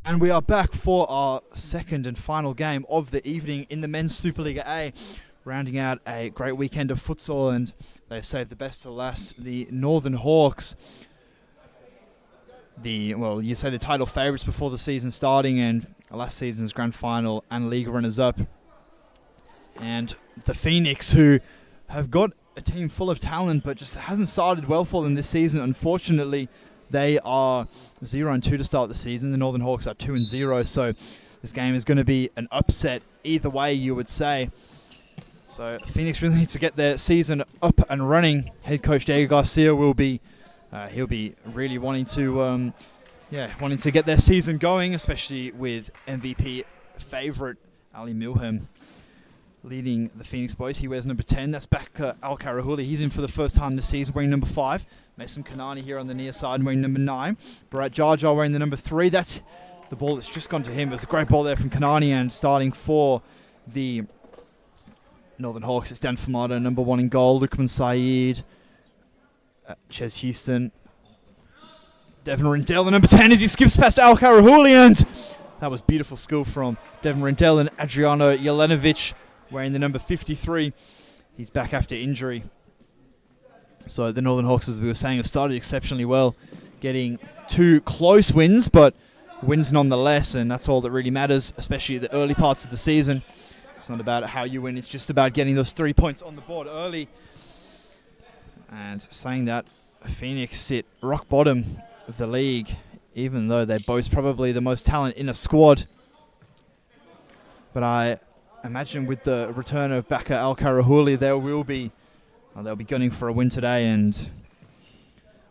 And we are back for our second and final game of the evening in the men's Supa-Liga A, rounding out a great weekend of futsal, and they've saved the best to last. The Northern Hawks, you say the title favourites before the season starting, and last season's grand final and league runners-up. And the Phoenix, who have got a team full of talent, but just hasn't started well for them this season. Unfortunately, they are 0-2 to start the season. The Northern Hawks are 2-0, so this game is going to be an upset either way, you would say. So Phoenix really needs to get their season up and running. Head coach Diego Garcia will be, he'll be really wanting to get their season going, especially with MVP favourite Ali Milhem leading the Phoenix boys. He wears number 10. That's Bakr Al-Qaraghuli. He's in for the first time this season, wearing number 5. Mason Kanani here on the near side wearing number 9. Jahja wearing the number 3. That's the ball that's just gone to him. It was a great ball there from Kanani, and starting for the Northern Hawks, it's Dan Fumado, number 1 in goal. Lukman Saeed, Ches Houston, Devon Rindell, the number 10, as he skips past Al-Qaraghuli, and that was beautiful skill from Devon Rindell. And Adriano Jelenovic wearing the number 53. He's back after injury. So the Northern Hawks, as we were saying, have started exceptionally well, getting 2 close wins, but wins nonetheless, and that's all that really matters, especially the early parts of the season. It's not about how you win, it's just about getting those 3 points on the board early. And saying that, Phoenix sit rock bottom of the league, even though they boast probably the most talent in a squad. But I imagine with the return of Bakr Al-Qaraghuli, they'll be gunning for a win today, and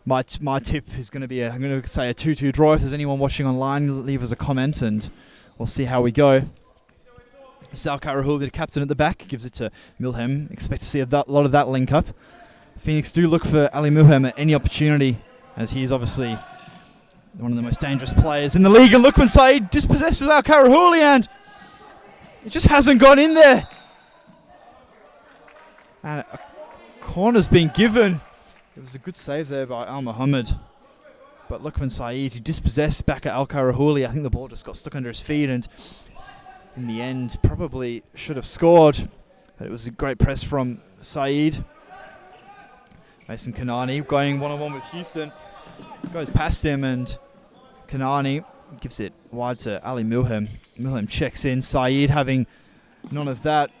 my tip is going to be I'm going to say a 2-2 draw. If there's anyone watching online, leave us a comment and we'll see how we go. Al-Qaraghuli, the captain at the back, gives it to Milhem. Expect to see a lot of that link up. Phoenix do look for Ali Milhem at any opportunity, as he is obviously one of the most dangerous players in the league. And look when Saeed dispossesses Al-Qaraghuli, and it just hasn't gone in there. And a corner's been given. It was a good save there by Al Muhammad. But Lukman Saeed, who dispossessed Bakr Al-Qaraghuli, I think the ball just got stuck under his feet, and in the end probably should have scored. But it was a great press from Saeed. Mason Kanani going one-on-one with Houston. Goes past him, and Kanani gives it wide to Ali Milhem. Milhem checks in. Saeed having none of that.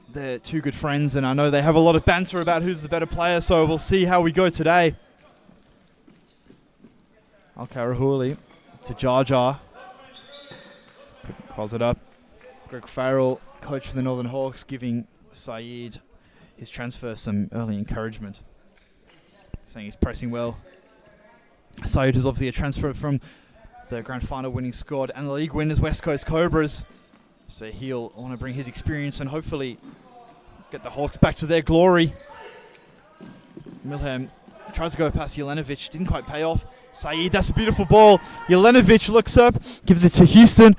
They're 2 good friends, and I know they have a lot of banter about who's the better player, so we'll see how we go today. Al-Qaraghuli to Jahja. Calls it up. Greg Farrell, coach for the Northern Hawks, giving Saeed, his transfer, some early encouragement, saying he's pressing well. Saeed is obviously a transfer from the grand final winning squad and the league winners West Coast Cobras, so he'll want to bring his experience and hopefully get the Hawks back to their glory. Milhem tries to go past Jelenovic, didn't quite pay off. Saeed, that's a beautiful ball. Jelenovic looks up, gives it to Houston.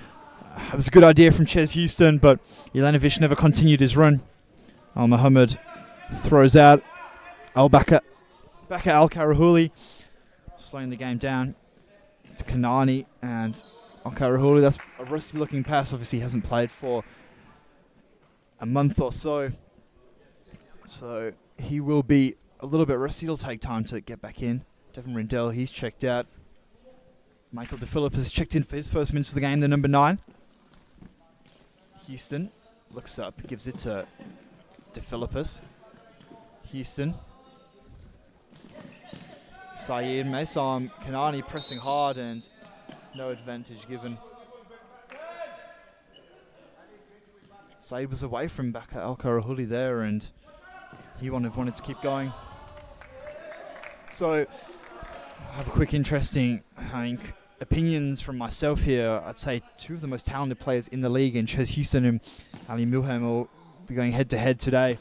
It was a good idea from Ches Houston, but Jelenovic never continued his run. Al Muhammad throws out Bakr Al-Qaraghuli, slowing the game down. It's Kanani, and Al-Qaraghuli, that's a rusty looking pass. Obviously hasn't played for a month or so, so he will be a little bit rusty. It'll take time to get back in. Devon Rindell, he's checked out. Michael DePhilip has checked in for his first minutes of the game, the number 9. Houston looks up, gives it to DePhilipus. Houston. Saeed, Mason Kanani pressing hard, and no advantage given. Saeed was away from Bakr Al-Qaraghuli there, and he wanted to keep going. So, I have a quick interesting opinions from myself here. I'd say 2 of the most talented players in the league, and Ches Houston and Ali Milhem will be going head-to-head today.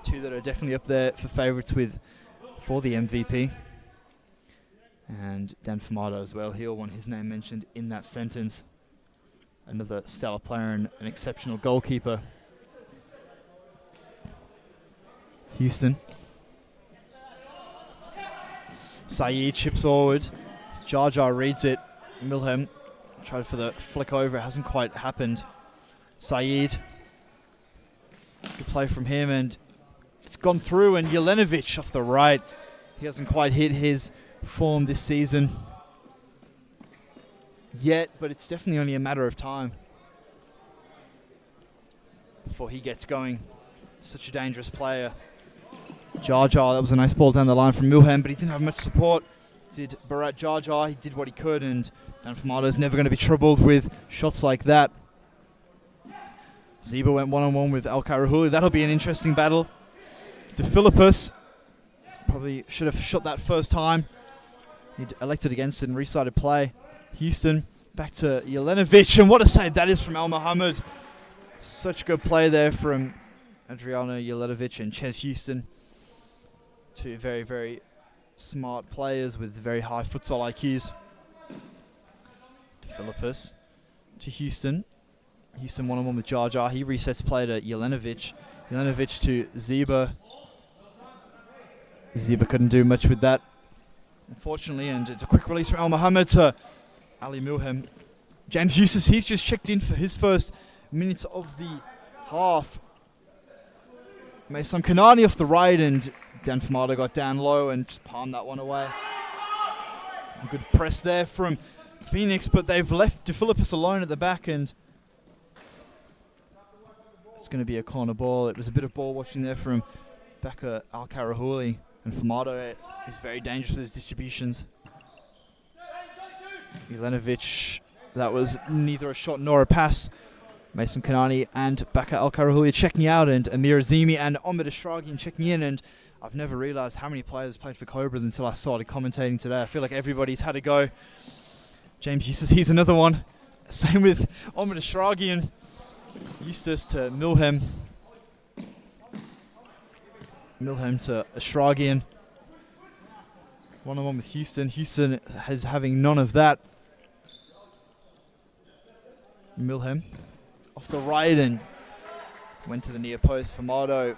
2 that are definitely up there for favourites for the MVP. And Dan Fumado as well. He'll want his name mentioned in that sentence. Another stellar player and an exceptional goalkeeper. Houston. Saeed chips forward. Jahja reads it. Milhem Tried for the flick over, it hasn't quite happened. Saeed. Good play from him, and it's gone through, and Jelenovic off the right. He hasn't quite hit his form this season yet, but it's definitely only a matter of time before he gets going. Such a dangerous player. Jahja, that was a nice ball down the line from Milhem, but he didn't have much support. Did Bharat Jahja, he did what he could, and Dan Famado's never going to be troubled with shots like that. Zeba went one-on-one with Al-Qaraghuli. That'll be an interesting battle. DeFilippis probably should have shot that first time. He elected against it and restarted play. Houston back to Jelenovic, and what a save that is from Al Mohammed. Such good play there from Adriano Jelenovic and Ches Houston. Two very, very smart players with very high futsal IQs. DeFilippis to Houston. Houston one-on-one with Jahja. He resets play to Jelenovic. Jelenovic to Zeba. Zeba couldn't do much with that, unfortunately, and it's a quick release from Al Mohammed to Ali Milhem. James Eustace, he's just checked in for his first minutes of the half. Mason Kanani off the right, and Dan Famado got down low and just palmed that one away. A good press there from Phoenix, but they've left DeFilippis alone at the back, and it's going to be a corner ball. It was a bit of ball watching there from Bakr Al-Qaraghuli, and Famado is very dangerous with his distributions. Jelenovic, that was neither a shot nor a pass. Mason Kanani and Bakr Al-Qaraghuli checking out, and Amir Azimi and Ahmed Ashragian checking in, and I've never realised how many players played for Cobras until I started commentating today. I feel like everybody's had a go. James Eustace, he's another one. Same with Ahmed Ashragian. Eustace to Milhem. Milhem to Ashragian. One-on-one with Houston. Houston is having none of that. Milhem off the right and went to the near post. Famado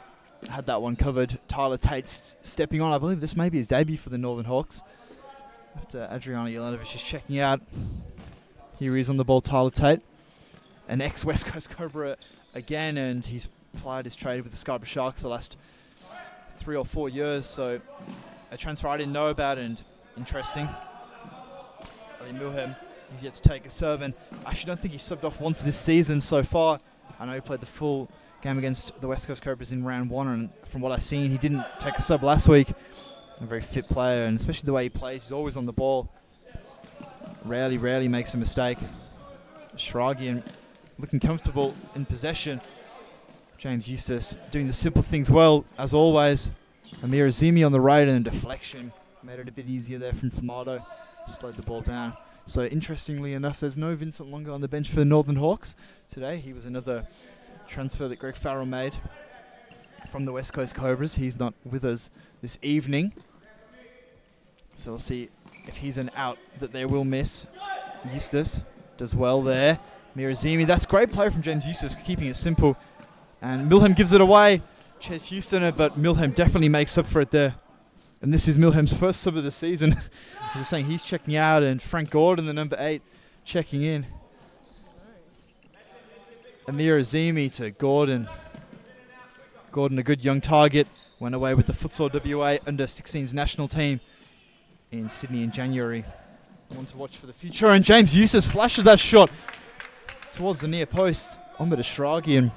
had that one covered. Tyler Tate's stepping on. I believe this may be his debut for the Northern Hawks. After Adriano Jelenovic is checking out. Here he is on the ball, Tyler Tate. An ex-West Coast Cobra again, and he's plied his trade with the Scarborough Sharks for the last 3 or 4 years, so a transfer I didn't know about, and interesting. Ali Milhem, he's yet to take a serve, and I actually don't think he's subbed off once this season so far. I know he played the full game against the West Coast Cobras in round 1, and from what I've seen, he didn't take a sub last week. A very fit player, and especially the way he plays, he's always on the ball. Rarely makes a mistake. Ashragian looking comfortable in possession. James Eustace doing the simple things well, as always. Amir Azimi on the right, and a deflection made it a bit easier there from Famado. Slowed the ball down. So interestingly enough, there's no Vincent Longa on the bench for the Northern Hawks today. He was another transfer that Greg Farrell made from the West Coast Cobras. He's not with us this evening. So we'll see if he's an out that they will miss. Eustace does well there. Mirazimi, that's great play from James Eustace, keeping it simple. And Milhem gives it away. Ches Houston, but Milhem definitely makes up for it there. And this is Milhem's first sub of the season. As I was saying, he's checking out, and Frank Gordon, the number 8, checking in. Amir Azimi to Gordon. Gordon, a good young target, went away with the Futsal WA under-16s national team in Sydney in January. One to watch for the future, and James Eustace flashes that shot towards the near post. Ahmed Ashragian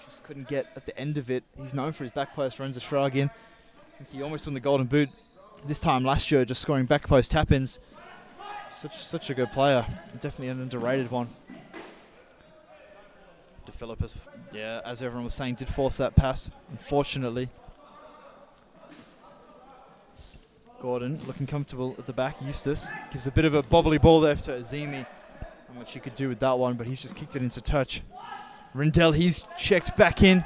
just couldn't get at the end of it. He's known for his back post runs, Ashragian. I think he almost won the Golden Boot this time last year, just scoring back post tap-ins. Such a good player. Definitely an underrated one. DeFilippis, yeah, as everyone was saying, did force that pass, unfortunately. Gordon looking comfortable at the back. Eustace gives a bit of a bobbly ball there to Azimi. Not much he could do with that one, but he's just kicked it into touch. Rindell, he's checked back in.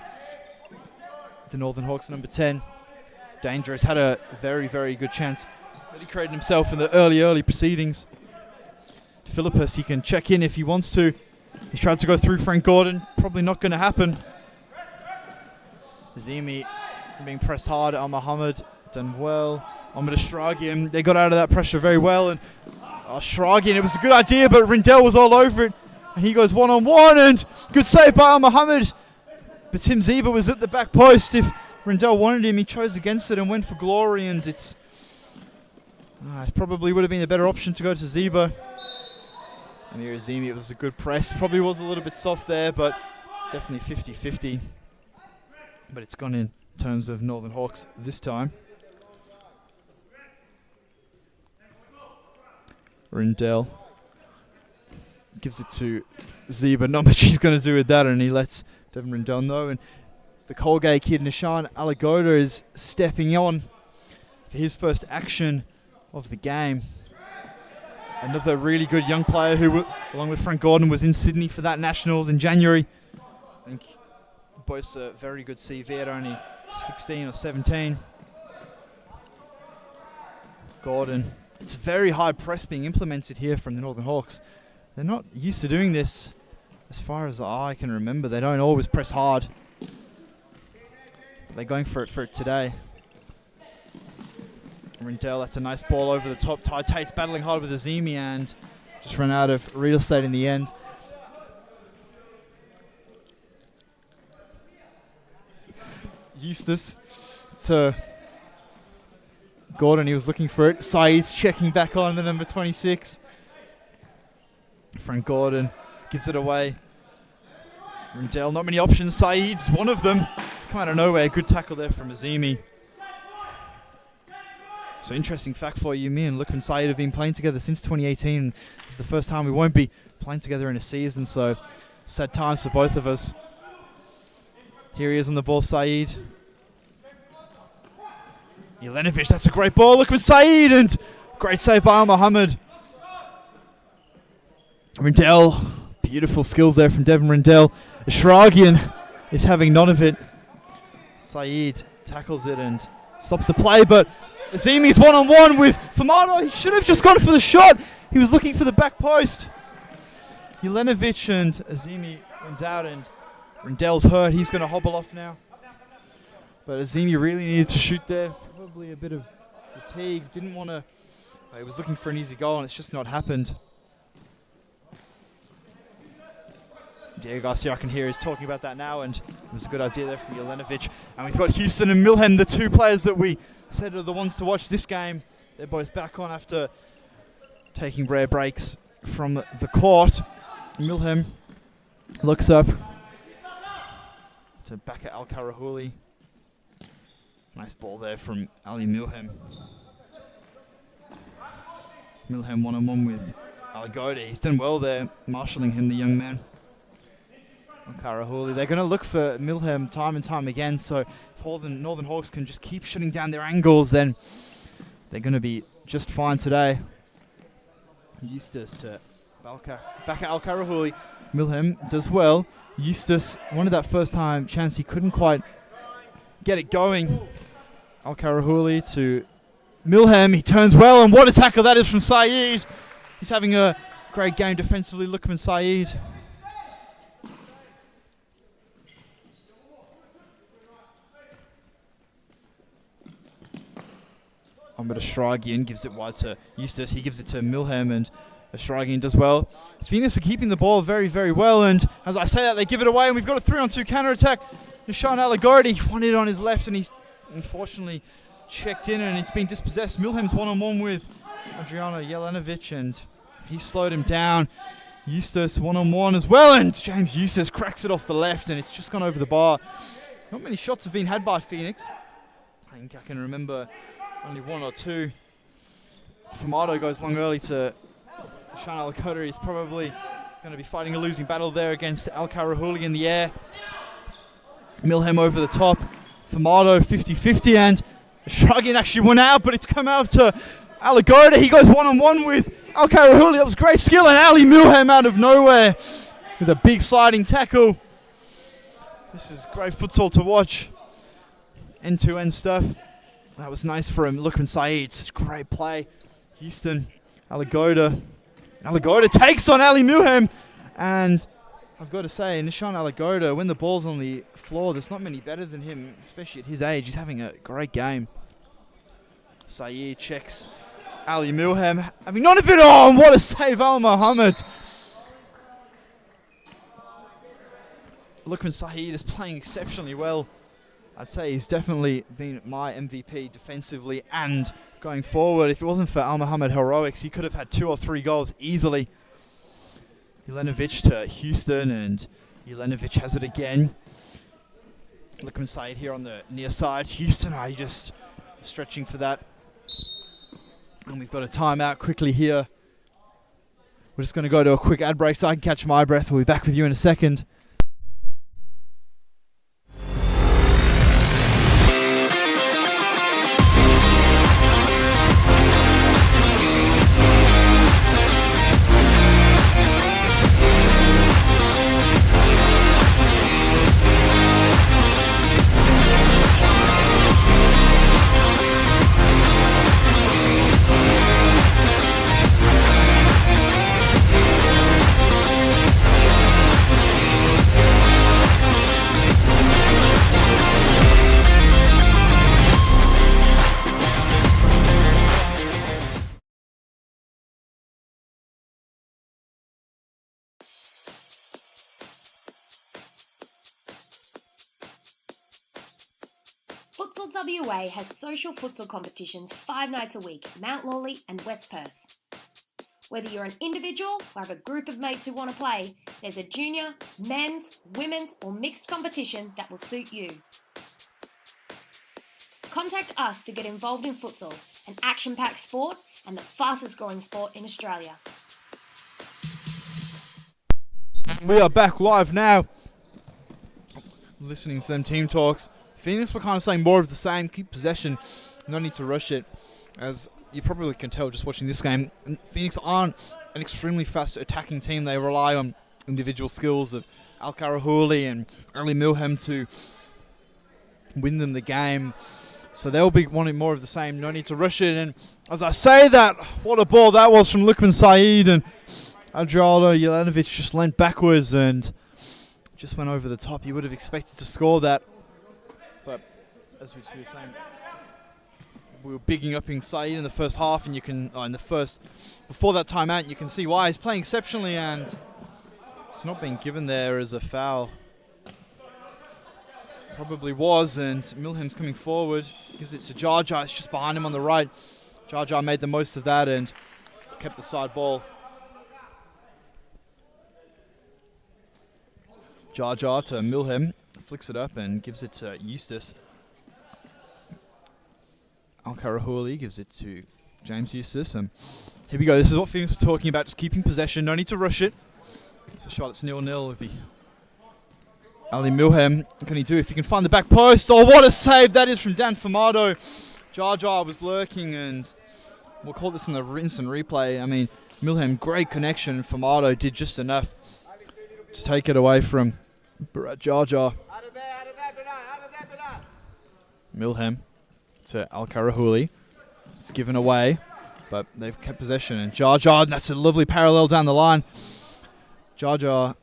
The Northern Hawks, number 10. Dangerous, had a very, very good chance that he created himself in the early proceedings. Philippus, he can check in if he wants to. He's tried to go through Frank Gordon. Probably not going to happen. Azimi being pressed hard. Al Mohammed done well. Ahmed Ashragian, they got out of that pressure very well. And Oh, Shragian, it was a good idea, but Rindell was all over it. And he goes one-on-one, and good save by Al-Mohammed. But Tim Zeba was at the back post. If Rindell wanted him, he chose against it and went for glory, and it probably would have been a better option to go to Zeba. And here Azimi, it was a good press. Probably was a little bit soft there, but definitely 50-50. But it's gone in terms of Northern Hawks this time. Rindell gives it to Zeba. Not much he's going to do with that, and he lets Devin Rindell know. And the Colgate kid, Nishan Alagoda, is stepping on for his first action of the game. Another really good young player who, along with Frank Gordon, was in Sydney for that Nationals in January. I think boasts a very good CV at only 16 or 17. Gordon. It's a very high press being implemented here from the Northern Hawks. They're not used to doing this as far as I can remember. They don't always press hard. They're going for it today. Rindell, that's a nice ball over the top. Ty Tate's battling hard with Azimi and just ran out of real estate in the end. Eustace to Gordon, he was looking for it. Saeed's checking back on the number 26. Frank Gordon gives it away. Rindell, not many options. Saeed's one of them. It's come out of nowhere. Good tackle there from Azimi. So interesting fact for you, me and Luke and Saeed have been playing together since 2018. It's the first time we won't be playing together in a season, so sad times for both of us. Here he is on the ball, Saeed. Jelenovic, that's a great ball. Look at Saeed, and great save by Al-Mohammed. Rindell, beautiful skills there from Devin Rindell. Shragian is having none of it. Saeed tackles it and stops the play, but Azimi's one-on-one with Famato. He should have just gone for the shot. He was looking for the back post. Jelenovic and Azimi runs out, and Rindell's hurt. He's going to hobble off now. But Azimi really needed to shoot there. Probably a bit of fatigue. Didn't want to... He was looking for an easy goal, and it's just not happened. Diego Garcia, I can hear, is talking about that now, and it was a good idea there from Jelenovic. And we've got Houston and Milhem, the two players that we said are the ones to watch this game. They're both back on after taking rare breaks from the court. Milhem looks up to Bakr Al-Qaraghuli. Nice ball there from Ali Milhem. Milhem one-on-one with Alagoda. He's done well there, marshalling him, the young man. Al-Qaraghuli. They're going to look for Milhem time and time again, so if all the Northern Hawks can just keep shutting down their angles, then they're going to be just fine today. Eustace to Bakr Al-Qaraghuli. Milhem does well. Eustace wanted that first time chance. He couldn't quite get it going. Al-Qaraghuli to Milhem. He turns well, and what a tackle that is from Saeed. He's having a great game defensively. Lukman Saeed. Ahmed Ashragian gives it wide to Eustace. He gives it to Milhem, and Ashragian does well. Phoenix are keeping the ball very, very well, and as I say that, they give it away, and we've got a 3-on-2 counter-attack. Nishan Alagoda wanted it on his left, and he's unfortunately checked in, and it's been dispossessed. Milhem's one-on-one with Adriano Jelenovic, and he slowed him down. Eustace one-on-one as well, and James Eustace cracks it off the left, and it's just gone over the bar. Not many shots have been had by Phoenix. I think I can remember only one or two. Famato goes long early to Nishan Alagoda. He's probably going to be fighting a losing battle there against Al-Qaraghuli in the air. Milhem over the top. Famato 50-50, and Shragian actually went out, but it's come out to Alagoda. He goes one-on-one with Al-Qaraghuli. That was great skill, and Ali Milhem out of nowhere with a big sliding tackle. This is great futsal to watch. End-to-end stuff. That was nice for him. Lukman Saeed, great play. Houston, Alagoda. Alagoda takes on Ali Milhem, and I've got to say, Nishan Alagoda, when the ball's on the floor, there's not many better than him, especially at his age. He's having a great game. Saeed checks Ali Milhem having none of it on. What a save, Al Mohammed. Lukman Saeed is playing exceptionally well. I'd say he's definitely been my MVP defensively and going forward. If it wasn't for Al Mohammed heroics, he could have had 2 or 3 goals easily. Jelenovic to Houston, and Jelenovic has it again. Lukman Saeed here on the near side. Houston, are just stretching for that. And we've got a timeout quickly here. We're just going to go to a quick ad break so I can catch my breath. We'll be back with you in a second. Futsal WA has social futsal competitions 5 nights a week at Mount Lawley and West Perth. Whether you're an individual or have a group of mates who want to play, there's a junior, men's, women's or mixed competition that will suit you. Contact us to get involved in futsal, an action-packed sport and the fastest growing sport in Australia. We are back live now. Listening to them team talks. Phoenix were kind of saying more of the same. Keep possession. No need to rush it. As you probably can tell just watching this game, Phoenix aren't an extremely fast attacking team. They rely on individual skills of Al-Qaraghuli and Ali Milhem to win them the game. So they'll be wanting more of the same. No need to rush it. And as I say that, what a ball that was from Lukman Saeed. And Adriano Jelenovic just leant backwards and just went over the top. You would have expected to score that. But as we were saying, we were bigging up in Saeed in the first half, and you can, before that timeout, you can see why he's playing exceptionally, and it's not being given there as a foul. Probably was, and Milhem's coming forward, gives it to Jahja. It's just behind him on the right. Jahja made the most of that and kept the side ball. Jahja to Milhem. Flicks it up and gives it to Eustace. Al-Qaraghuli gives it to James Eustace. And here we go. This is what Phoenix were talking about. Just keeping possession. No need to rush it. It's a shot that's 0-0. It'd be Ali Milhem. What can he do if he can find the back post? Oh, what a save that is from Dan Famado. Jahja was lurking, and we'll call this in the instant replay. I mean, Milhem, great connection. Famado did just enough to take it away from Jahja. Milhem to Al-Qaraghuli. It's given away, but they've kept possession. And Jahja, and that's a lovely parallel down the line. Jahja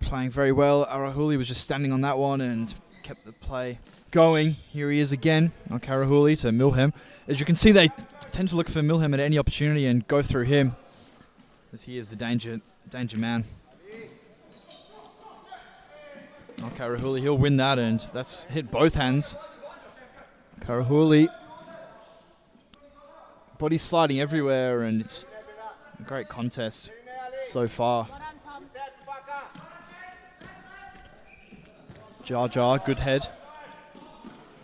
playing very well. Al-Qaraghuli was just standing on that one and kept the play going. Here he is again. Al-Qaraghuli to Milhem. As you can see, they tend to look for Milhem at any opportunity and go through him, as he is the danger man. Al-Qaraghuli, he'll win that, and that's hit both hands. Qaraghuli, body sliding everywhere, and it's a great contest so far. Jahja, good head.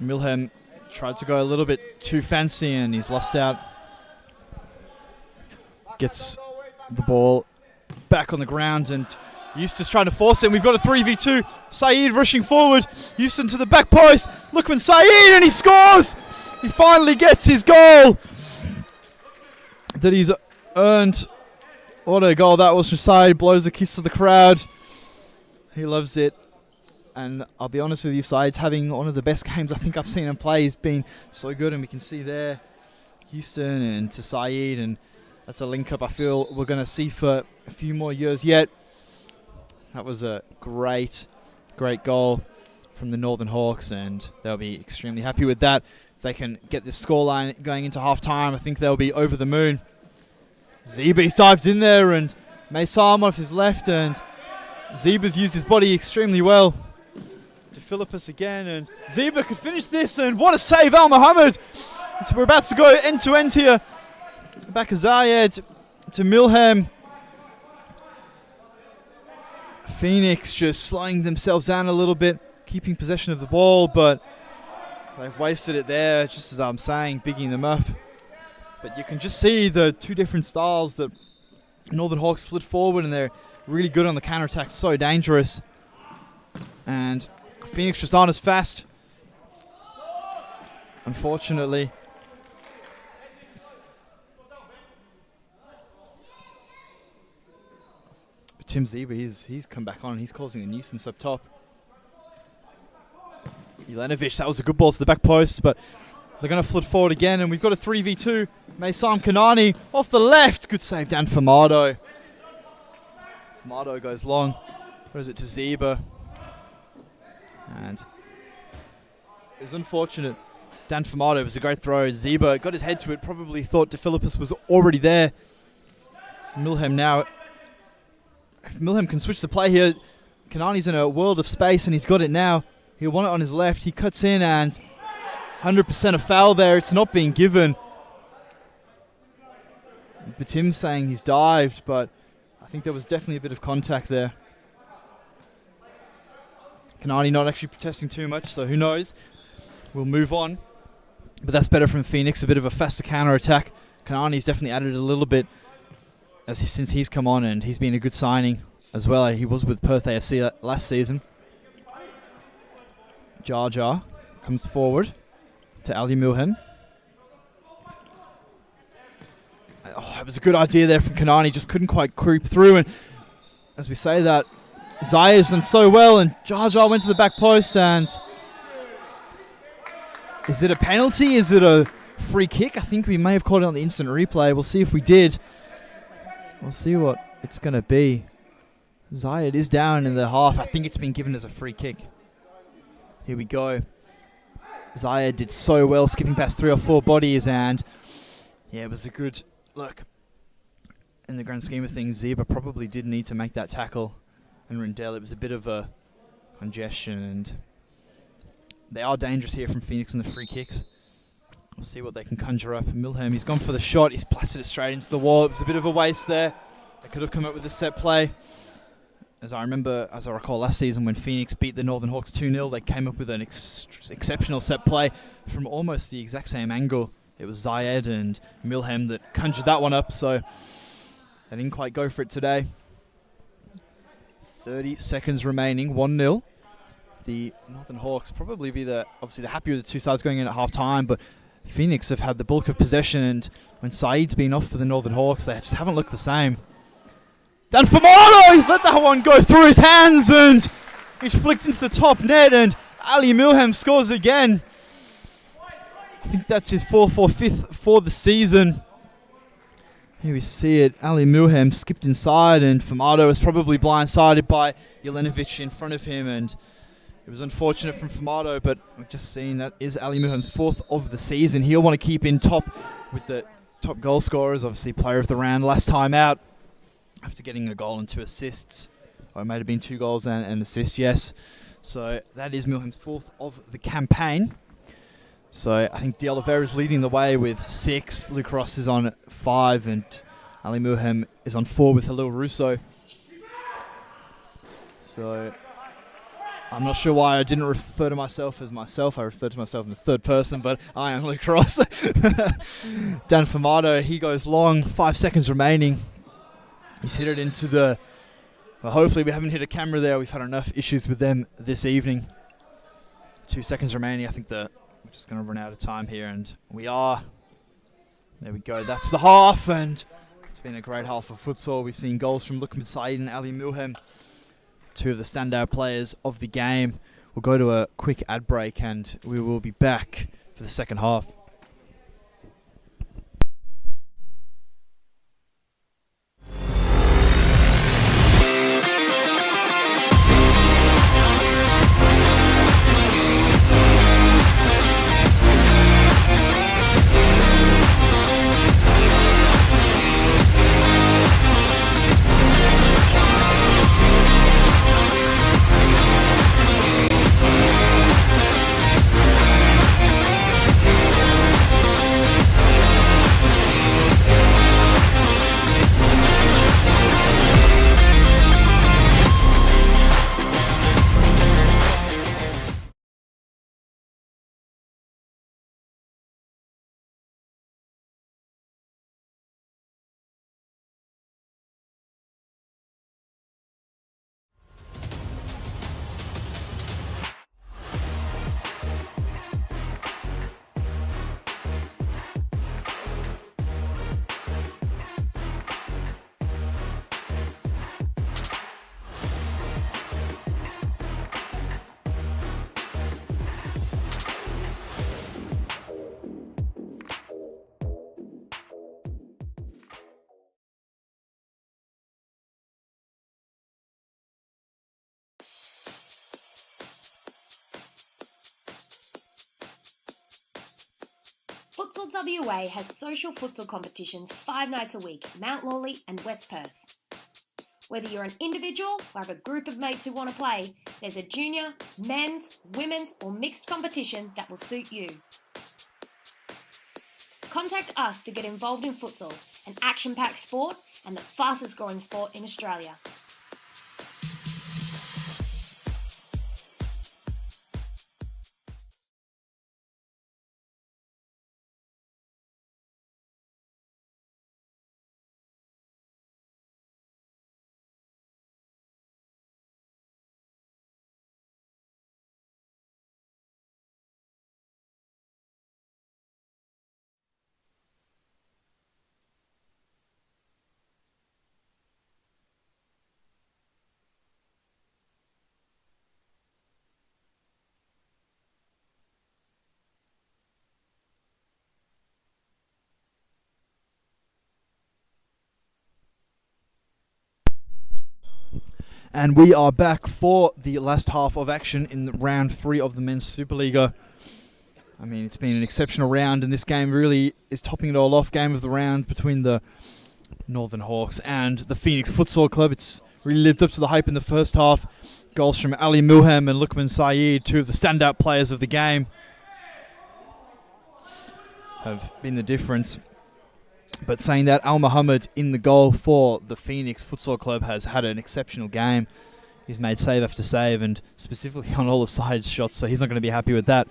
Milhem tried to go a little bit too fancy, and he's lost out. Gets the ball back on the ground, and Eustace trying to force it. We've got a 3v2. Saeed rushing forward. Houston to the back post. Lukman Saeed, and he scores! He finally gets his goal that he's earned. What a goal that was from Saeed. Blows a kiss to the crowd. He loves it. And I'll be honest with you, Saeed's having one of the best games I think I've seen him play. He's been so good, and we can see there Houston and to Saeed, and that's a link-up I feel we're going to see for a few more years yet. That was a great goal from the Northern Hawks, and they'll be extremely happy with that. they can get this scoreline going into half-time, I think they'll be over the moon. Zeba's dived in there and Maysam off his left, and Zeba's used his body extremely well. To Philippus again, and Zeba could finish this, and what a save, Al Mohammed! So we're about to go end-to-end here. Back of Zayed to Milhem. Phoenix just slowing themselves down a little bit, keeping possession of the ball, but they've wasted it there, just as I'm saying, bigging them up. But you can just see the two different styles that Northern Hawks flit forward, and they're really good on the counter-attack, so dangerous. And Phoenix just aren't as fast, unfortunately. But Tim Zeba, he's come back on, and he's causing a nuisance up top. Jelenovic, that was a good ball to the back post, but they're going to flit forward again, and we've got a 3v2. Maysam Kanani off the left. Good save, Dan Famado. Famado goes long. Throws it to Zeba. And it was unfortunate. Dan Famado was a great throw. Zeba got his head to it, probably thought DeFilippis was already there. Milhem now. If Milhem can switch the play here, Kanani's in a world of space, and he's got it now. He'll want it on his left. He cuts in, and 100% a foul there. It's not being given. But Tim saying he's dived, but I think there was definitely a bit of contact there. Kanani not actually protesting too much, so who knows? We'll move on. But that's better from Phoenix, a bit of a faster counter-attack. Kanani's definitely added a little bit since he's come on, and he's been a good signing as well. He was with Perth AFC last season. Jahja comes forward to Ali Milhem. Oh, it was a good idea there from Kanani, just couldn't quite creep through. And as we say that, Zaya's done so well, and Jahja went to the back post. And is it a penalty? Is it a free kick? I think we may have caught it on the instant replay. We'll see if we did. We'll see what it's going to be. Zayed is down in the half. I think it's been given as a free kick. Here we go. Zayed did so well, skipping past 3 or 4 bodies, and yeah, it was a good look. In the grand scheme of things, Zeba probably did need to make that tackle, and Rindell, it was a bit of a congestion, and they are dangerous here from Phoenix in the free kicks. We'll see what they can conjure up. Milhem, he's gone for the shot. He's blasted it straight into the wall. It was a bit of a waste there. They could have come up with a set play. As I recall last season when Phoenix beat the Northern Hawks 2-0, they came up with an exceptional set play from almost the exact same angle. It was Zayed and Milhem that conjured that one up, so they didn't quite go for it today. 30 seconds remaining, 1-0. The Northern Hawks probably obviously the happier of the two sides going in at half-time, but Phoenix have had the bulk of possession, and when Saeed's been off for the Northern Hawks, they just haven't looked the same. Dan Famado, he's let that one go through his hands, and he's flicked into the top net, and Ali Milhem scores again. I think that's his 4th or 5th for the season. Here we see it. Ali Milhem skipped inside, and Famado was probably blindsided by Jelenovic in front of him, and it was unfortunate from Famado, but we've just seen that is Ali Milhem's 4th of the season. He'll want to keep in top with the top goal scorers, obviously player of the round last time out, after getting a goal and 2 assists. Or it might have been 2 goals and an assist, yes. So that is Milhem's 4th of the campaign. So I think De Oliveira's leading the way with 6. Luke Ross is on 5, and Ali Milhem is on 4 with Halil Russo. So I'm not sure why I didn't refer to myself as myself. I referred to myself in the third person, but I am Luke Ross. Dan Famado, he goes long, 5 seconds remaining. He's hit it into the... Well, hopefully we haven't hit a camera there. We've had enough issues with them this evening. 2 seconds remaining. I think we're just going to run out of time here, and we are. There we go. That's the half, and it's been a great half of futsal. We've seen goals from Lukman Saeed and Ali Milhem, 2 of the standout players of the game. We'll go to a quick ad break, and we will be back for the second half. Futsal WA has social futsal competitions 5 nights a week, Mount Lawley and West Perth. Whether you're an individual or have a group of mates who want to play, there's a junior, men's, women's or mixed competition that will suit you. Contact us to get involved in futsal, an action-packed sport and the fastest growing sport in Australia. And we are back for the last half of action in round 3 of the men's Supa-Liga. I mean, it's been an exceptional round, and this game really is topping it all off. Game of the round between the Northern Hawks and the Phoenix Futsal Club. It's really lived up to the hype in the first half. Goals from Ali Milhem and Lukman Saeed, 2 of the standout players of the game, have been the difference. But saying that, Al Muhammad in the goal for the Phoenix Futsal Club has had an exceptional game. He's made save after save, and specifically on all of side shots, so he's not going to be happy with that.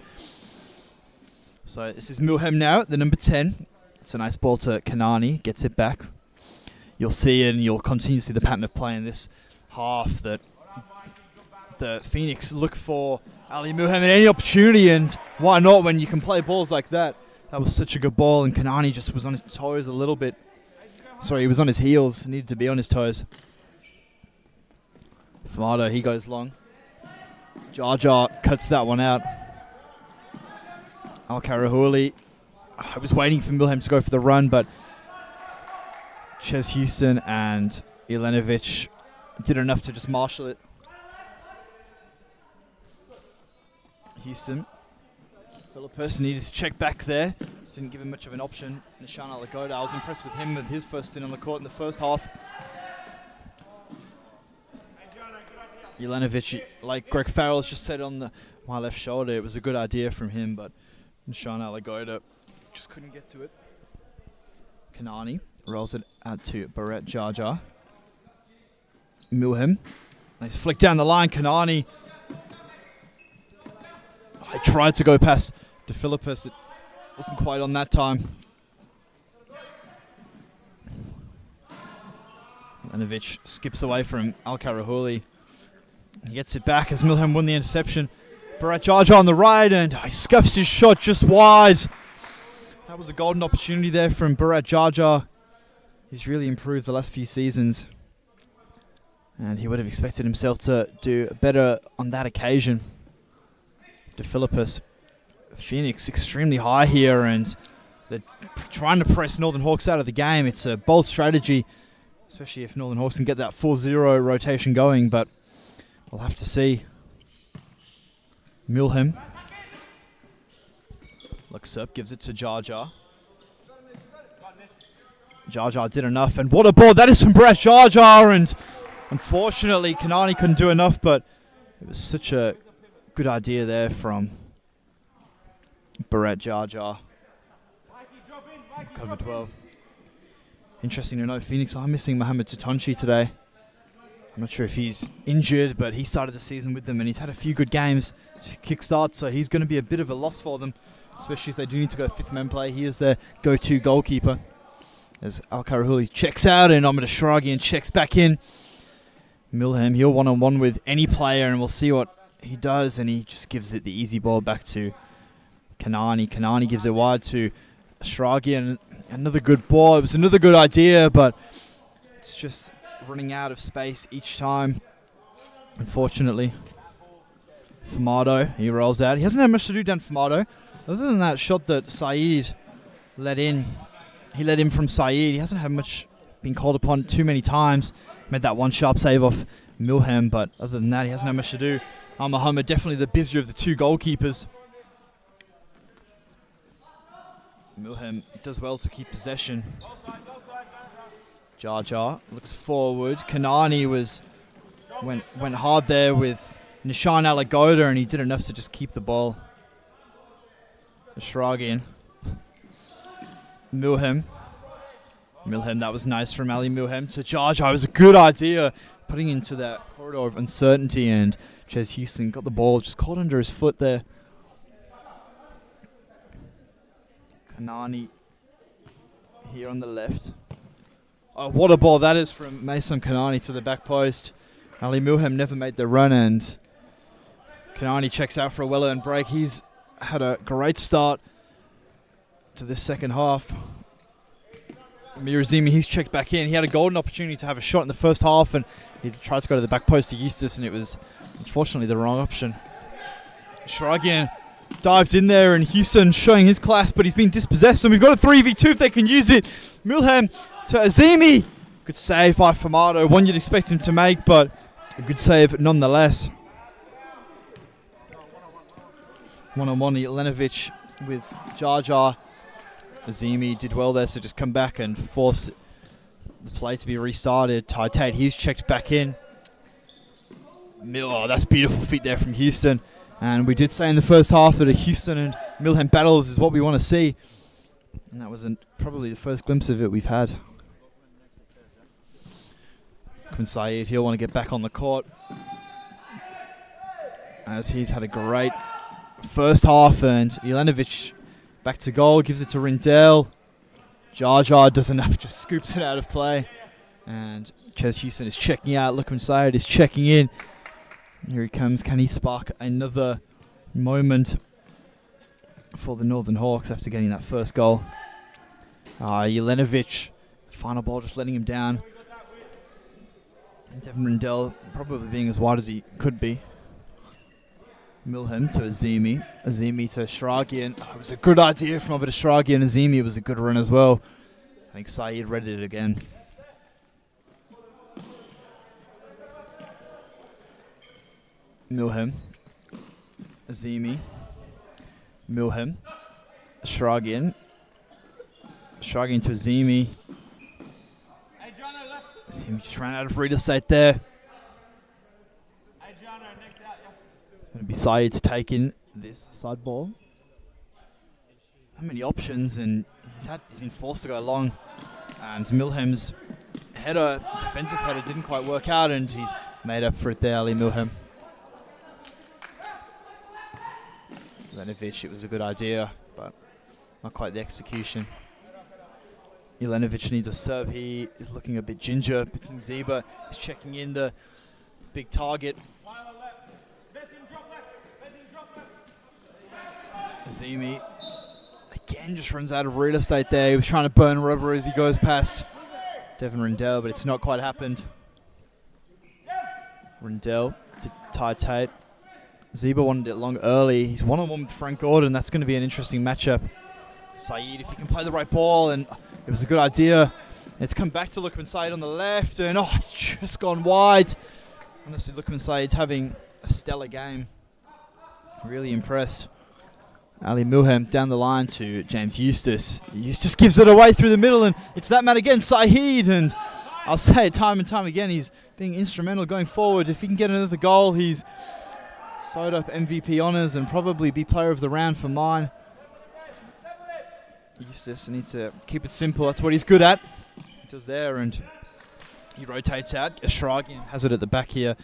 So this is Milhem now, the number 10. It's a nice ball to Kanani, gets it back. You'll see it, and you'll continue to see the pattern of play in this half, that the Phoenix look for Ali Milhem at any opportunity, and why not when you can play balls like that? That was such a good ball, and Kanani just was on his toes a little bit. Sorry, he was on his heels. Needed to be on his toes. Fumado, he goes long. Jahja cuts that one out. Al-Qaraghuli, I was waiting for Milhem to go for the run, but Ches Houston and Jelenovic did enough to just marshal it. Houston. Philippus needed to check back there. Didn't give him much of an option. Nishan Alagoda, I was impressed with him with his first stint on the court in the first half. Jelenovic, like Greg Farrell's just said on my left shoulder, it was a good idea from him, but Nishan Alagoda just couldn't get to it. Kanani rolls it out to Barrett Jahja. Milhem. Nice flick down the line, Kanani. I tried to go past De Philippus. It wasn't quite on that time. Jelenovic skips away from Al-Qaraghuli. He gets it back as Milhem won the interception. Barrett Jahja on the right, and he scuffs his shot just wide. That was a golden opportunity there from Barrett Jahja. He's really improved the last few seasons, and he would have expected himself to do better on that occasion. De Philippus. Phoenix extremely high here, and they're trying to press Northern Hawks out of the game. It's a bold strategy, especially if Northern Hawks can get that 4-0 rotation going, but we'll have to see. Milhem looks up, gives it to Jahja. Jahja did enough, and what a ball that is from Barrett Jahja, and unfortunately Kanani couldn't do enough, but it was such a good idea there from Barrett Jahja. Cover 12. Interesting to note, Phoenix are missing Mohamed Totonchy today. I'm not sure if he's injured, but he started the season with them, and he's had a few good games to kickstart, so he's going to be a bit of a loss for them, especially if they do need to go fifth man play. He is their go-to goalkeeper. As Al-Qaraghuli checks out, and Ahmed Ashraghian checks back in. Milhem, he'll one-on-one with any player, and we'll see what he does, and he just gives it the easy ball back to Kanani. Kanani gives it wide to Ashraghian. Another good ball. It was another good idea, but it's just running out of space each time, unfortunately. Fumado, he rolls out. He hasn't had much to do down Fumado. Other than that shot that Saeed let in. He let in from Saeed. He hasn't had much, been called upon too many times. Made that one sharp save off Milhem, but other than that, he hasn't had much to do. Al-Muhammad, definitely the busier of the two goalkeepers. Milhem does well to keep possession. Jahja looks forward. Kanani went hard there with Nishan Alagoda, and he did enough to just keep the ball. Ashragian. Milhem, that was nice from Ali Milhem to Jahja. It was a good idea, putting into that corridor of uncertainty, and Ches Houston got the ball just caught under his foot there. Kanani here on the left. Oh, what a ball that is from Mason Kanani to the back post. Ali Milhem never made the run, and Kanani checks out for a well-earned break. He's had a great start to this second half. Mirazimi, he's checked back in. He had a golden opportunity to have a shot in the first half, and he tried to go to the back post to Eustace, and it was unfortunately the wrong option. Shragian dived in there, and Houston showing his class, but he's been dispossessed, and we've got a 3v2 if they can use it. Milhem to Azimi. Good save by Famato. One you'd expect him to make, but a good save nonetheless. One-on-one, Jelenovic with Jahja. Azimi did well there, so just come back and force the play to be restarted. Tate, he's checked back in. Oh, that's beautiful feet there from Houston. And we did say in the first half that a Houston and Milhem battles is what we want to see. And that was probably the first glimpse of it we've had. Quinn Saeed, he'll want to get back on the court, as he's had a great first half, and Jelenovic back to goal, gives it to Rindell. Jahja does enough, just scoops it out of play. And Ches Houston is checking out. Quinn Saeed is checking in. Here he comes. Can he spark another moment for the Northern Hawks after getting that first goal? Jelenovic, final ball just letting him down. Devin Rindell probably being as wide as he could be. Milhem to Azimi. Azimi to Ashragian. It was a good idea from Ashragian. Azimi, it was a good run as well. I think Saeed read it again. Milhem. Azimi. Milhem. Ashragian. Ashragian to Azimi. Azimi just ran out of real estate there. It's going to be Saeed's taking this side ball. How many options, and he's been forced to go long. And Milhem's defensive header didn't quite work out, and he's made up for it there, Ali Milhem. Jelenovic, it was a good idea, but not quite the execution. Jelenovic needs a serve. He is looking a bit ginger. Bitim Ziba is checking in the big target. Azimi again just runs out of real estate there. He was trying to burn rubber as he goes past Devin Rindell, but it's not quite happened. Rindell to Tate. Ziba wanted it long early. He's one-on-one with Frank Gordon. That's going to be an interesting matchup. Saeed, if he can play the right ball, and it was a good idea. It's come back to Lukman Saeed on the left, and it's just gone wide. Honestly, Lukman Saeed's having a stellar game. Really impressed. Ali Milhem down the line to James Eustace. Eustace gives it away through the middle, and it's that man again, Saeed. And I'll say it time and time again, he's being instrumental going forward. If he can get another goal, he's sewed up MVP honours and probably be player of the round for mine. Eustace needs to keep it simple. That's what he's good at. He does there, and he rotates out. Ashragian has it at the back here.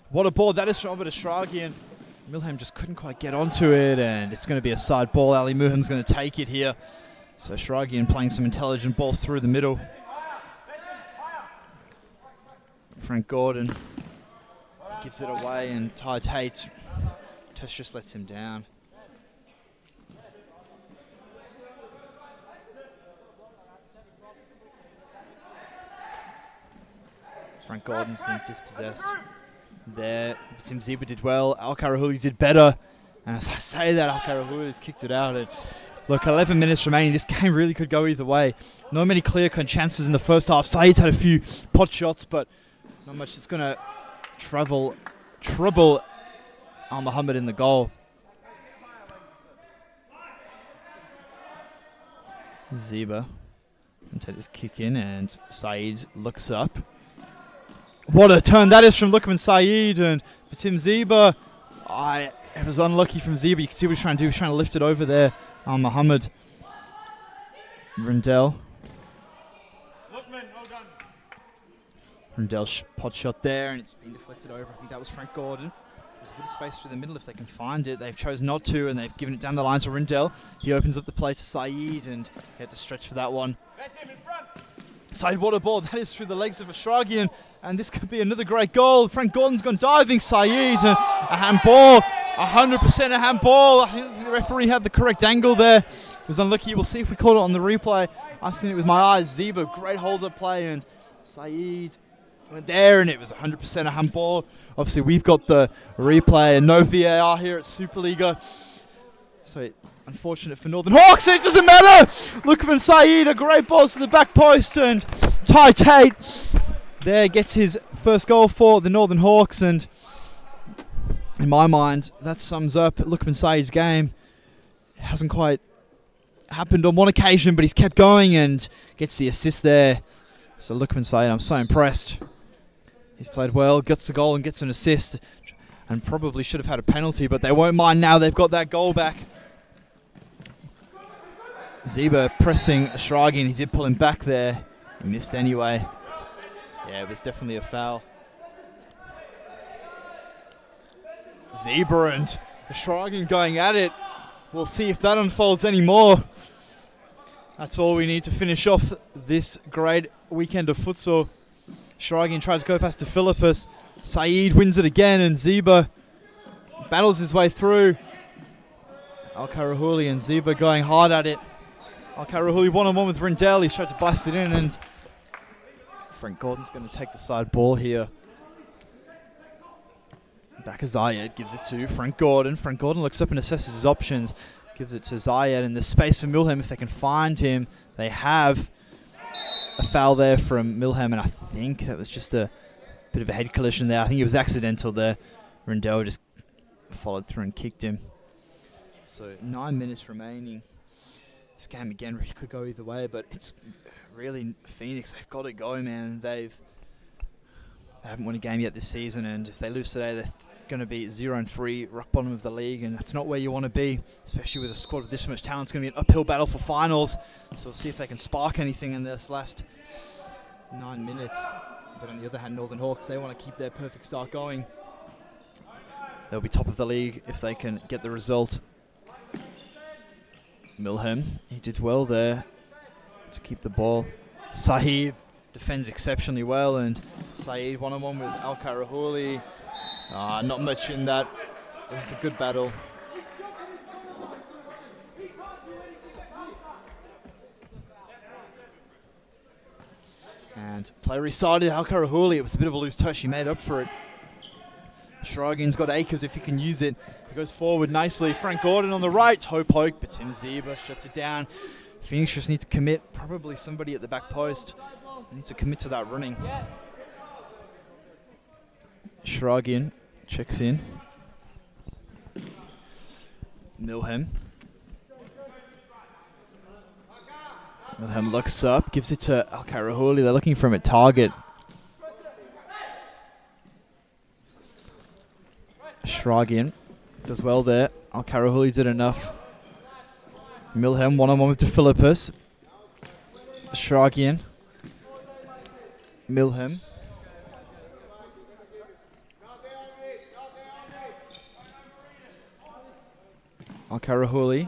What a ball that is from Ashragian. Milhem just couldn't quite get onto it, and it's going to be a side ball. Ali Milhem's going to take it here. So Ashragian playing some intelligent balls through the middle. Frank Gordon gives it away, and Tate just lets him down. Frank Gordon's been dispossessed. There, Tim Ziba did well. Al-Qaraghuli did better. And as I say that, Al-Qaraghuli has kicked it out. And look, 11 minutes remaining. This game really could go either way. Not many clear-cut chances in the first half. Saeed's had a few pot shots, but not much. It's going to trouble Al-Muhammad in the goal. Ziba can take this kick in, and Saeed looks up. What a turn that is from Lukman Saeed, and Tim Ziba. It was unlucky from Ziba. You can see what he's trying to do. He's trying to lift it over there on Muhammad. Rindell. Rindell pot shot there, and it's been deflected over. I think that was Frank Gordon. There's a bit of space through the middle if they can find it. They've chosen not to, and they've given it down the line to Rindell. He opens up the play to Saeed, and he had to stretch for that one. Saeed, what a ball. That is through the legs of Ashragian, and this could be another great goal. Frank Gordon's gone diving. Saeed, a handball. 100% a handball. I think the referee had the correct angle there. It was unlucky. We'll see if we caught it on the replay. I've seen it with my eyes. Ziba, great hold-up play, and Saeed went there, and it was 100% a handball. Obviously, we've got the replay and no VAR here at Supa-Liga. So, unfortunate for Northern Hawks, and it doesn't matter! Lukman Saeed, a great ball to the back post, and Ty Tate there gets his first goal for the Northern Hawks, and in my mind, that sums up Lukman Saeed's game. It hasn't quite happened on one occasion, but he's kept going and gets the assist there. So Lukman Saeed, I'm so impressed. He's played well, gets the goal and gets an assist, and probably should have had a penalty, but they won't mind now. They've got that goal back. Ziba pressing Ashragian. He did pull him back there. He missed anyway. Yeah, it was definitely a foul. Ziba and Ashragian going at it. We'll see if that unfolds anymore. That's all we need to finish off this great weekend of futsal. Ashragian tries to go past to Philippus. Saeed wins it again, and Ziba battles his way through. Al-Qaraghuli and Ziba going hard at it. Al-Qaraghuli one-on-one with Rindell. He's tried to bust it in, and Frank Gordon's going to take the side ball here. Bakr Zayed gives it to Frank Gordon. Frank Gordon looks up and assesses his options. Gives it to Zayed, and there's space for Milhem if they can find him. They have a foul there from Milhem, and I think that was just a bit of a head collision there. I think it was accidental there. Rindell just followed through and kicked him. So 9 minutes remaining. This game again really could go either way, but it's really Phoenix. They've got to go, man. They haven't won a game yet this season, and if they lose today, they're going to be 0-3, rock bottom of the league, and that's not where you want to be, especially with a squad with this much talent. It's going to be an uphill battle for finals, so we'll see if they can spark anything in this last 9 minutes. But on the other hand, Northern Hawks, they want to keep their perfect start going. They'll be top of the league if they can get the result. Milhem, he did well there to keep the ball. Saeed defends exceptionally well, and Saeed one-on-one with Al-Qaraghuli. Not much in that. It was a good battle. And play restarted. Al-Qaraghuli, it was a bit of a loose touch. He made up for it. Ashragian's got acres if he can use it. He goes forward nicely. Frank Gordon on the right. Toe poke, but Tim Ziba shuts it down. Phoenix just need to commit. Probably somebody at the back post needs to commit to that running. Ashragian checks in. Milhem. Milhem looks up, gives it to Al-Qaraghuli. They're looking for him at target. Ashragian does well there. Al-Qaraghuli did enough. Milhem one-on-one with Philippus. Ashragian. Milhem. Al-Qaraghuli.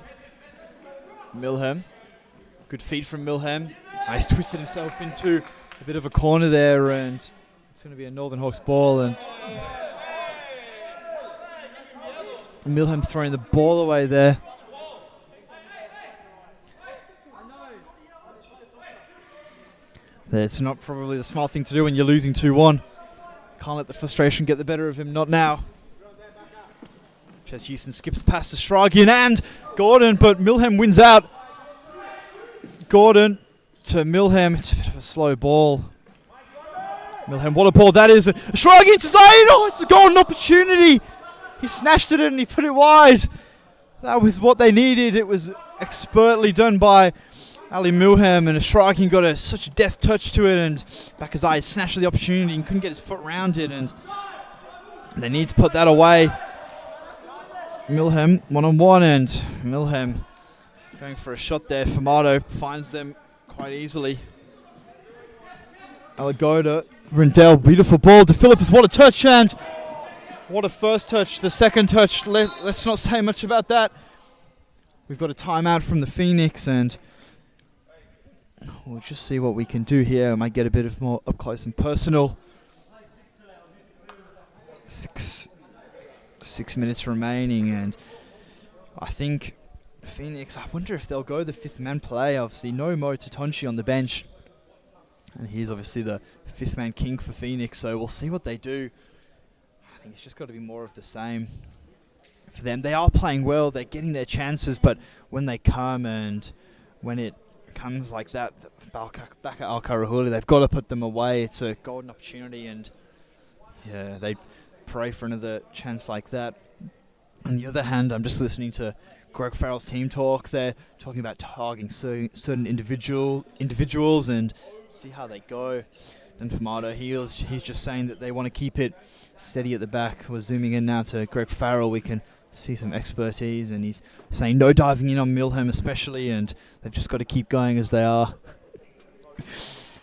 Milhem. Good feed from Milhem. He's twisted himself into a bit of a corner there, and it's going to be a Northern Hawks ball, and Milhem throwing the ball away there. It's not probably the smart thing to do when you're losing 2-1. Can't let the frustration get the better of him, not now. Ches Houston skips past Ashragian and Gordon, but Milhem wins out. Gordon to Milhem. It's a bit of a slow ball. Milhem, what a ball that is. Ashragian to Zaid. Oh, it's a golden opportunity. He snatched it and he put it wide. That was what they needed. It was expertly done by Ali Milhem, and striking got such a death touch to it, and Bakr snatched the opportunity and couldn't get his foot around it, and they need to put that away. Milhem one-on-one, and Milhem going for a shot there. Famato finds them quite easily. Alagoda, Rindell, beautiful ball to Philippus. What a touch, and what a first touch. The second touch, let's not say much about that. We've got a timeout from the Phoenix, and we'll just see what we can do here. I might get a bit of more up close and personal. Six minutes remaining, and I think Phoenix, I wonder if they'll go the fifth man play. Obviously, no Totonchy on the bench. And he's obviously the fifth man king for Phoenix, so we'll see what they do. I think it's just got to be more of the same for them. They are playing well, they're getting their chances, but when they come and when it comes like that, Bakr Al-Qaraghuli, they've got to put them away. It's a golden opportunity, and yeah, they pray for another chance like that. On the other hand, I'm just listening to Greg Farrell's team talk. They're talking about targeting certain individuals and see how they go. And Famato, he's just saying that they want to keep it steady at the back. We're zooming in now to Greg Farrell. We can see some expertise, and he's saying no diving in on Milhem especially, and they've just got to keep going as they are.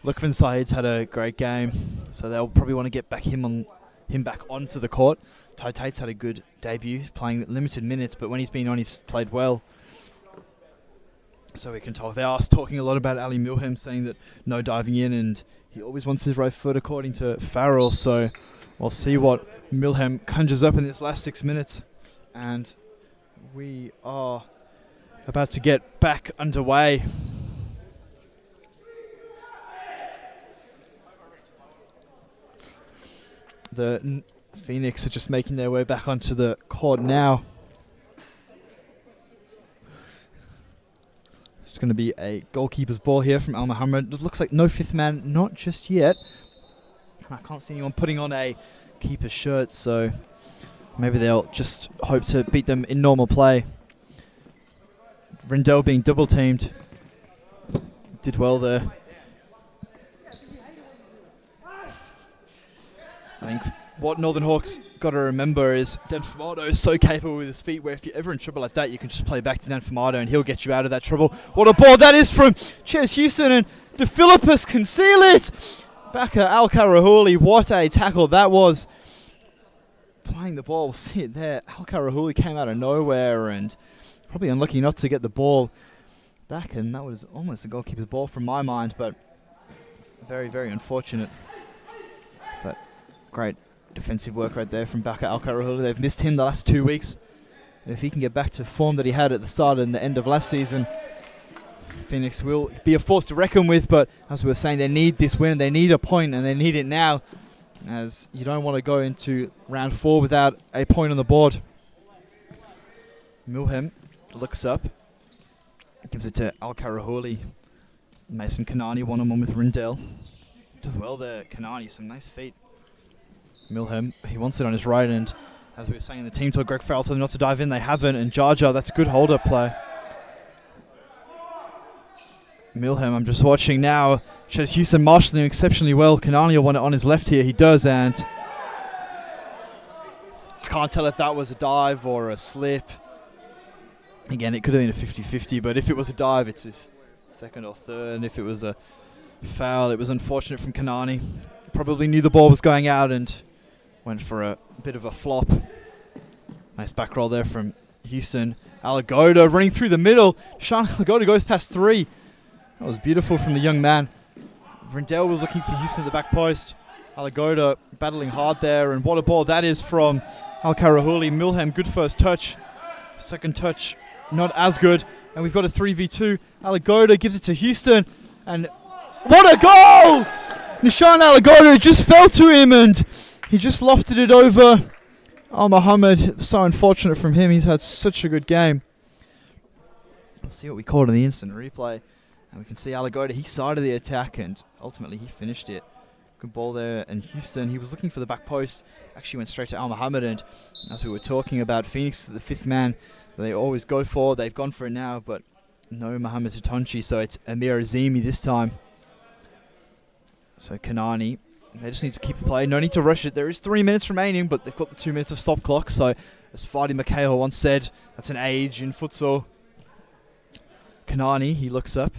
Lukman Saeed's had a great game, so they'll probably want to get him back onto the court. Tai Tate's had a good debut, playing limited minutes, but when he's been on, he's played well. So we can talk. They are talking a lot about Ali Milhem, saying that no diving in, and he always wants his right foot, according to Farrell. So we'll see what Milhem conjures up in this last 6 minutes. And we are about to get back underway. The Phoenix are just making their way back onto the court now. It's going to be a goalkeeper's ball here from Al Muhammad. It looks like no fifth man, not just yet. I can't see anyone putting on a keeper's shirt, so maybe they'll just hope to beat them in normal play. Rindell being double teamed. Did well there. I think what Northern Hawks got to remember is Dan Famato is so capable with his feet, where if you're ever in trouble like that, you can just play back to Dan Famato and he'll get you out of that trouble. What a ball that is from Ches Houston, and De Philippus can seal it. Bakr Al-Qaraghuli, what a tackle that was. Playing the ball, we'll see it there. Al-Qaraghuli came out of nowhere and probably unlucky not to get the ball back, and that was almost a goalkeeper's ball from my mind, but very, very unfortunate. But great defensive work right there from Bakr Al-Qaraghuli. They've missed him the last 2 weeks. If he can get back to form that he had at the start and the end of last season, Phoenix will be a force to reckon with. But as we were saying, they need this win. They need a point, and they need it now, as you don't want to go into round 4 without a point on the board. Milhem looks up, gives it to Al-Qaraghuli. Mason Kanani one-on-one with Rindell. Does well there, Kanani, some nice feet. Milhem, he wants it on his right, and as we were saying, the team told Greg Farrell told them not to dive in. They haven't, and Jahja, that's good hold-up play. Milhem, I'm just watching now. Ches Houston marshalling exceptionally well. Kanani will want it on his left here. He does, and I can't tell if that was a dive or a slip. Again, it could have been a 50-50, but if it was a dive, it's his second or third, and if it was a foul, it was unfortunate from Kanani. Probably knew the ball was going out and went for a bit of a flop. Nice back roll there from Houston. Alagoda running through the middle. Sean Alagoda goes past 3. That was beautiful from the young man. Rindell was looking for Houston at the back post. Alagoda battling hard there, and what a ball that is from Al-Qaraghuli. Milhem, good first touch. Second touch, not as good. And we've got a 3v2. Alagoda gives it to Houston, and what a goal! Nishan Alagoda just fell to him, and he just lofted it over Al Muhammad. So unfortunate from him. He's had such a good game. We'll see what we called in the instant replay. And we can see Alagoda, he started the attack, and ultimately he finished it. Good ball there. And Houston, he was looking for the back post. Actually went straight to Al Muhammad, and as we were talking about, Phoenix is the fifth man that they always go for. They've gone for it now, but no Mohamed Totonchy, so it's Amir Azimi this time. So Kanani, they just need to keep the play. No need to rush it. There is 3 minutes remaining, but they've got the 2 minutes of stop clock. So as Fadi Mikhail once said, that's an age in futsal. Kanani, he looks up.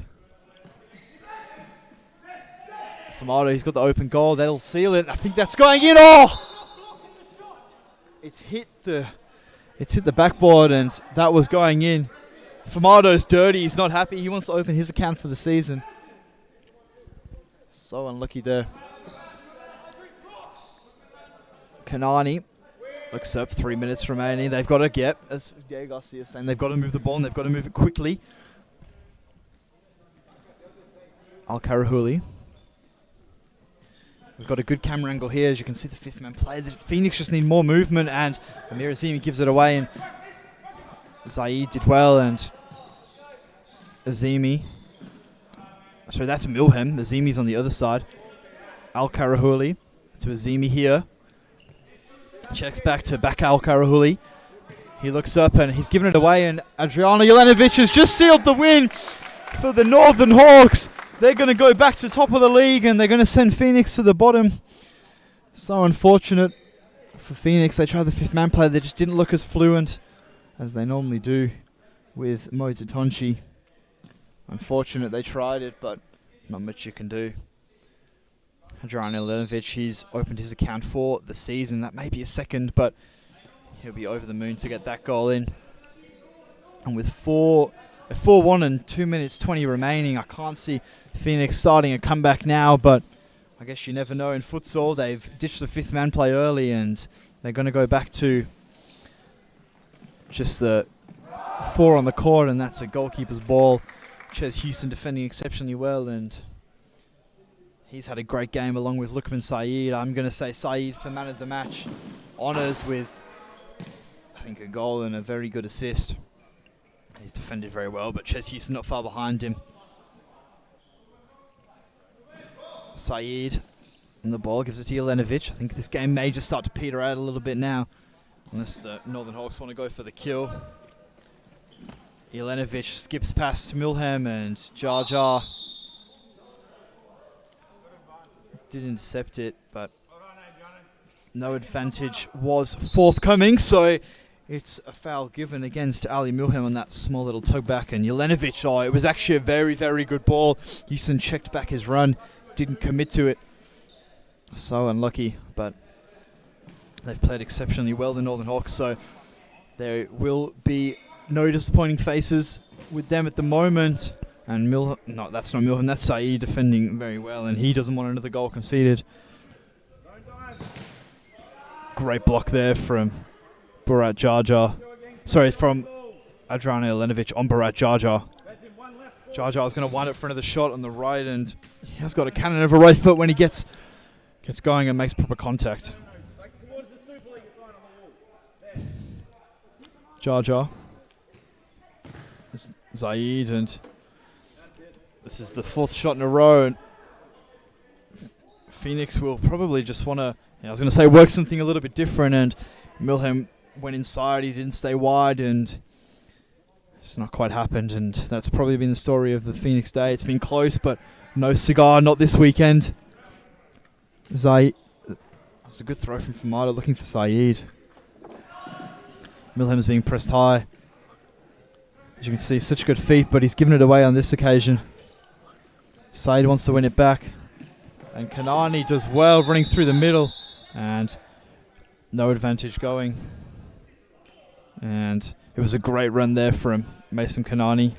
Famato, he's got the open goal. That'll seal it. I think that's going in. Oh! It's hit the backboard, and that was going in. Famato's dirty. He's not happy. He wants to open his account for the season. So unlucky there. Kanani looks up. 3 minutes remaining. They've got to get, as Diego Garcia is saying, they've got to move the ball, and they've got to move it quickly. Al-Qaraghuli. We've got a good camera angle here, as you can see the fifth man play. The Phoenix just need more movement, and Amir Azimi gives it away, and Zaid did well, and Azimi. So that's Milhem. Azimi's on the other side. Al-Qaraghuli to Azimi here. Checks back to Bakr Al-Qaraghuli. He looks up and he's given it away, and Adriano Jelenovic has just sealed the win for the Northern Hawks. They're going to go back to top of the league, and they're going to send Phoenix to the bottom. So unfortunate for Phoenix. They tried the fifth man play. They just didn't look as fluent as they normally do with Mo Totonchy. Unfortunate they tried it, but not much you can do. Adriano Jelenovic, he's opened his account for the season. That may be a second, but he'll be over the moon to get that goal in. And with 4-1 and 2 minutes 20 remaining, I can't see Phoenix starting a comeback now, but I guess you never know in futsal. They've ditched the fifth man play early, and they're going to go back to just the 4 on the court, and that's a goalkeeper's ball. Ches Houston defending exceptionally well, and he's had a great game along with Lukman Saeed. I'm going to say Saeed for man of the match. Honours with, I think, a goal and a very good assist. He's defended very well, but Ches Houston not far behind him. Saeed and the ball gives it to Jelenovic. I think this game may just start to peter out a little bit now, unless the Northern Hawks want to go for the kill. Jelenovic skips past Milhem, and Jahja did intercept it, but no advantage was forthcoming, so it's a foul given against Ali Milhem on that small little tug back. And Jelenovic, oh, it was actually a very, very good ball. Houston checked back his run, didn't commit to it. So unlucky, but they've played exceptionally well, the Northern Hawks, so there will be no disappointing faces with them at the moment. And no, that's not Milhem, that's Saeed defending very well, and he doesn't want another goal conceded. Great block there from Burat Jahja. Sorry, from Adriano Jelenovic on Burat Jahja. Jahja is going to wind up for another shot on the right, and he has got a cannon of a right foot when he gets going and makes proper contact. Jahja. Zaid, and this is the 4th shot in a row. And Phoenix will probably just want to, I was going to say, work something a little bit different, and Milhem went inside, he didn't stay wide, and it's not quite happened, and that's probably been the story of the Phoenix day. It's been close, but no cigar, not this weekend. Zaid, that's a good throw from Famada, looking for Saeed. Milhem's being pressed high. As you can see, such good feet, but he's given it away on this occasion. Saeed wants to win it back, and Kanani does well running through the middle, and no advantage going. And it was a great run there from Mason Kanani.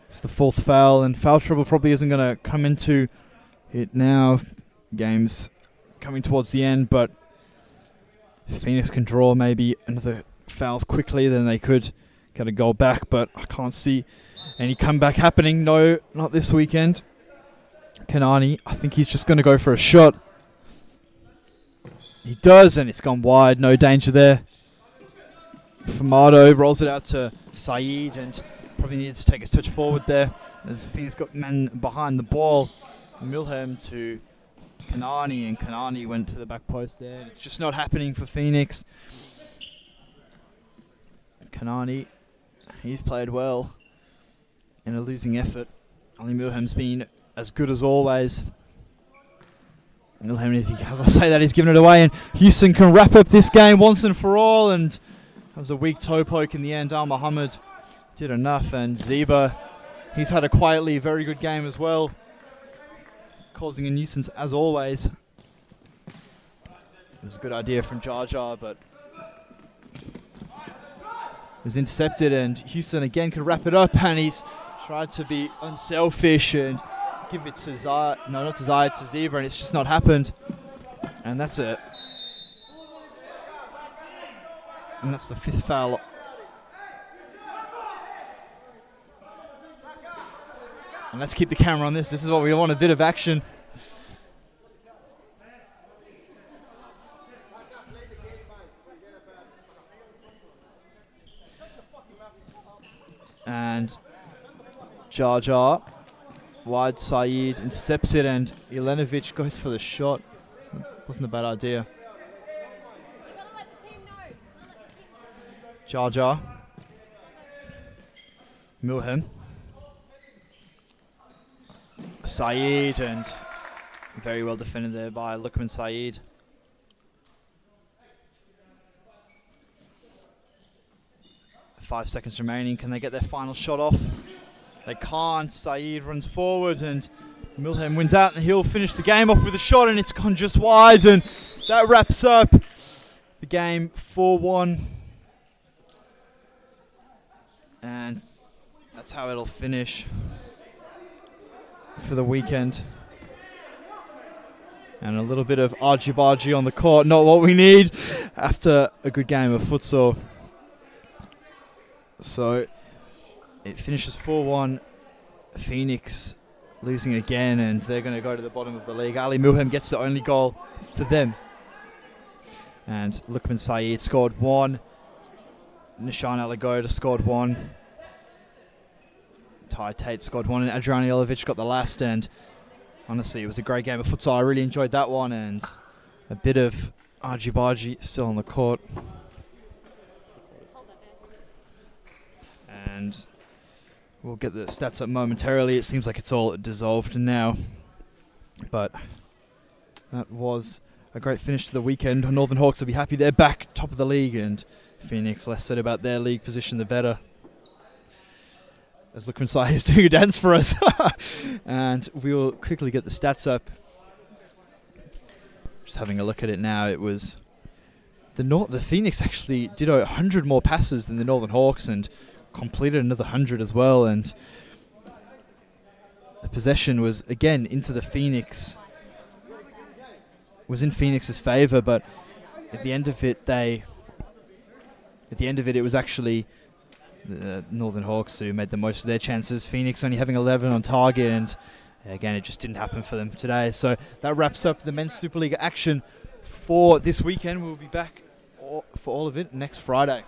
It's the 4th foul, and foul trouble probably isn't going to come into it now. Game's coming towards the end, but if Phoenix can draw maybe another fouls quickly, then they could get a goal back, but I can't see any comeback happening. No, not this weekend. Kanani, I think he's just going to go for a shot. He does, and it's gone wide. No danger there. Famado rolls it out to Saeed, and probably needs to take his touch forward there, as Phoenix got men behind the ball. Milhem to Kanani, and Kanani went to the back post there. It's just not happening for Phoenix. Kanani he's played well in a losing effort. Ali Milhem's been as good as always. Milhem, as I say that, he's given it away, and Houston can wrap up this game once and for all, and that was a weak toe poke in the end. Al Muhammad did enough, and Zeba, he's had a quietly very good game as well, causing a nuisance as always. It was a good idea from Jahja, but it was intercepted, and Houston again could wrap it up, and he's tried to be unselfish and give it to to Zebra, and it's just not happened. And that's it. And that's the 5th foul. And let's keep the camera on this. This is what we want, a bit of action. And Jahja, wide Saeed intercepts it, and Jelenovic goes for the shot. Wasn't a bad idea. Jahja, Milhem, Saeed, and very well defended there by Lukman Saeed. Five seconds remaining. Can they get their final shot off? They can't. Saeed runs forward, and Milhem wins out, and he'll finish the game off with a shot, and it's gone just wide, and that wraps up the game 4-1. And that's how it'll finish for the weekend. And a little bit of argy-bargy on the court, not what we need after a good game of futsal. So it finishes 4-1. Phoenix losing again, and they're going to go to the bottom of the league. Ali Milhem gets the only goal for them. And Lukman Saeed scored 1. Nishan Alagoda scored 1. Ty Tate scored 1, and Adrian Jelovic got the last. And honestly, it was a great game of futsal. I really enjoyed that one, and a bit of argy-bargy still on the court. And we'll get the stats up momentarily. It seems like it's all dissolved now. But that was a great finish to the weekend. Northern Hawks will be happy. They're back top of the league, and Phoenix, less said about their league position, the better. As Lukman Sai is doing a dance for us. And we'll quickly get the stats up. Just having a look at it now, it was the Phoenix actually did 100 more passes than the Northern Hawks, and completed another 100 as well, and the possession was again into the Phoenix. Was in Phoenix's favour, but at the end of it, it was actually the Northern Hawks who made the most of their chances. Phoenix only having 11 on target, and again, it just didn't happen for them today. So that wraps up the men's Supa-Liga action for this weekend. We'll be back for all of it next Friday.